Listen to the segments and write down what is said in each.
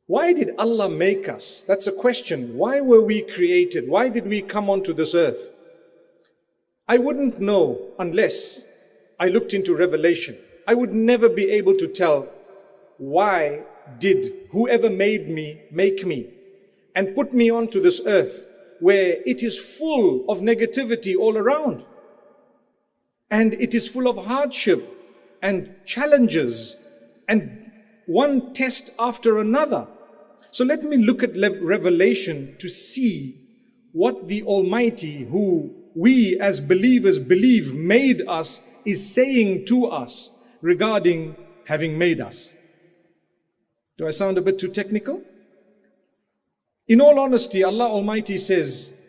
Why did Allah make us? That's a question. Why were we created? Why did we come onto this earth? I wouldn't know unless I looked into Revelation. I would never be able to tell why did whoever made me make me and put me onto this earth where it is full of negativity all around. And it is full of hardship and challenges and one test after another. So let me look at Revelation to see what the Almighty, who we as believers believe made us, is saying to us regarding having made us. Do I sound a bit too technical? In all honesty, Allah Almighty says,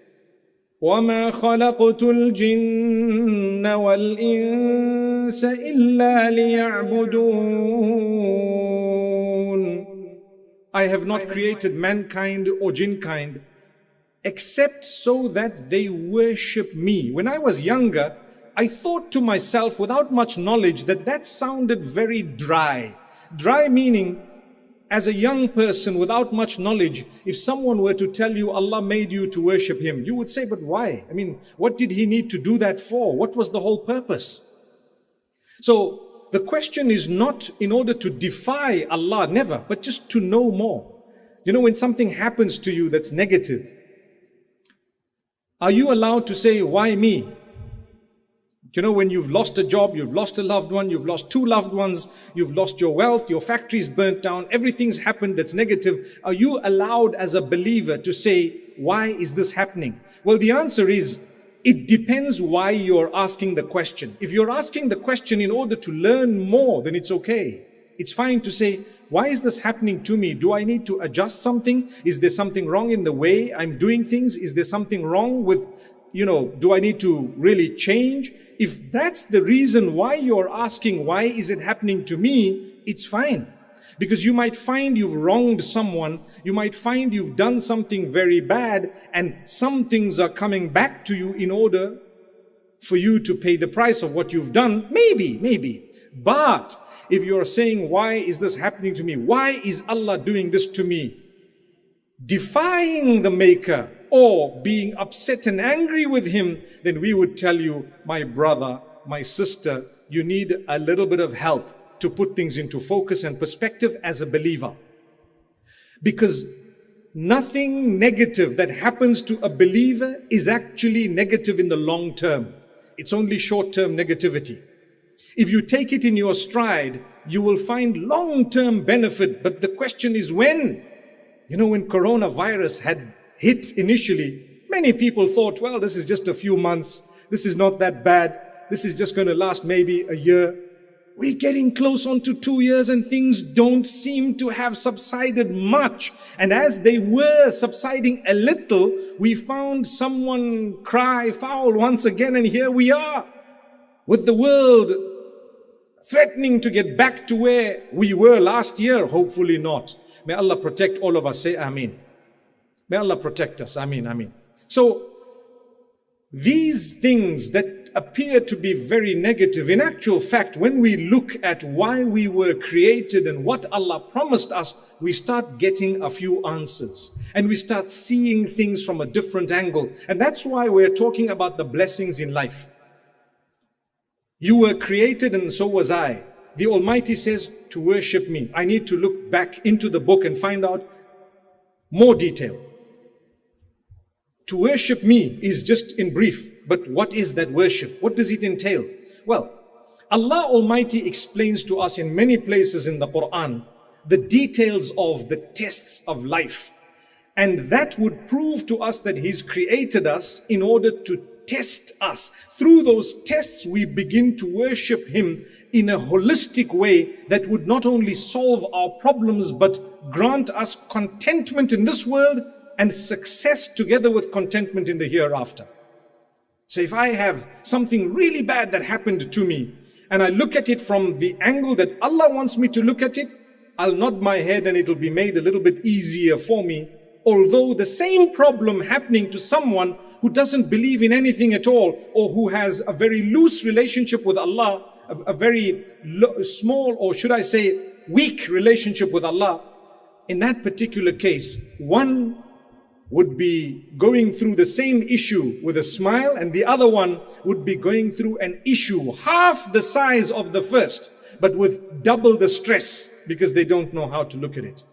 وَمَا خَلَقْتُ الْجِنَّ وَالْإِنسَ إِلَّا لِيَعْبُدُونَ. I have not created mankind or jinnkind except so that they worship me. When I was younger, I thought to myself without much knowledge that sounded very dry. Dry meaning, as a young person without much knowledge, if someone were to tell you Allah made you to worship Him, you would say, but why? I mean, what did He need to do that for? What was the whole purpose? So the question is not in order to defy Allah, never, but just to know more. You know, when something happens to you that's negative, are you allowed to say, why me? You know, when you've lost a job, you've lost a loved one, you've lost two loved ones, you've lost your wealth, your factory's burnt down, everything's happened that's negative. Are you allowed as a believer to say, why is this happening? Well, the answer is, it depends why you're asking the question. If you're asking the question in order to learn more, then it's okay. It's fine to say, why is this happening to me? Do I need to adjust something? Is there something wrong in the way I'm doing things? Is there something wrong with, do I need to really change? If that's the reason why you're asking, why is it happening to me? It's fine. Because you might find you've wronged someone. You might find you've done something very bad and some things are coming back to you in order for you to pay the price of what you've done. Maybe. But if you're saying, why is this happening to me? Why is Allah doing this to me? Defying the Maker or being upset and angry with Him, then we would tell you, my brother, my sister, you need a little bit of help to put things into focus and perspective as a believer. Because nothing negative that happens to a believer is actually negative in the long term. It's only short-term negativity. If you take it in your stride, you will find long-term benefit. But the question is when? You know, when coronavirus had hit initially, many people thought, well, this is just a few months. This is not that bad. This is just going to last maybe a year. We're getting close on to 2 years and things don't seem to have subsided much. And as they were subsiding a little, we found someone cry foul once again. And here we are with the world threatening to get back to where we were last year. Hopefully not. May Allah protect all of us. Say Ameen. May Allah protect us. Ameen, Ameen. So these things that appear to be very negative, in actual fact, when we look at why we were created and what Allah promised us, we start getting a few answers and we start seeing things from a different angle. And that's why we're talking about the blessings in life. You were created and so was I. The Almighty says to worship me. I need to look back into the book and find out more detail. To worship me is just in brief, but what is that worship? What does it entail? Well, Allah Almighty explains to us in many places in the Quran the details of the tests of life. And that would prove to us that He's created us in order to test us. Through those tests, we begin to worship Him in a holistic way that would not only solve our problems, but grant us contentment in this world and success together with contentment in the hereafter. So if I have something really bad that happened to me, and I look at it from the angle that Allah wants me to look at it, I'll nod my head and it'll be made a little bit easier for me. Although the same problem happening to someone who doesn't believe in anything at all, or who has a very loose relationship with Allah, a very small, or should I say weak relationship with Allah, in that particular case, one would be going through the same issue with a smile, and the other one would be going through an issue half the size of the first, but with double the stress because they don't know how to look at it.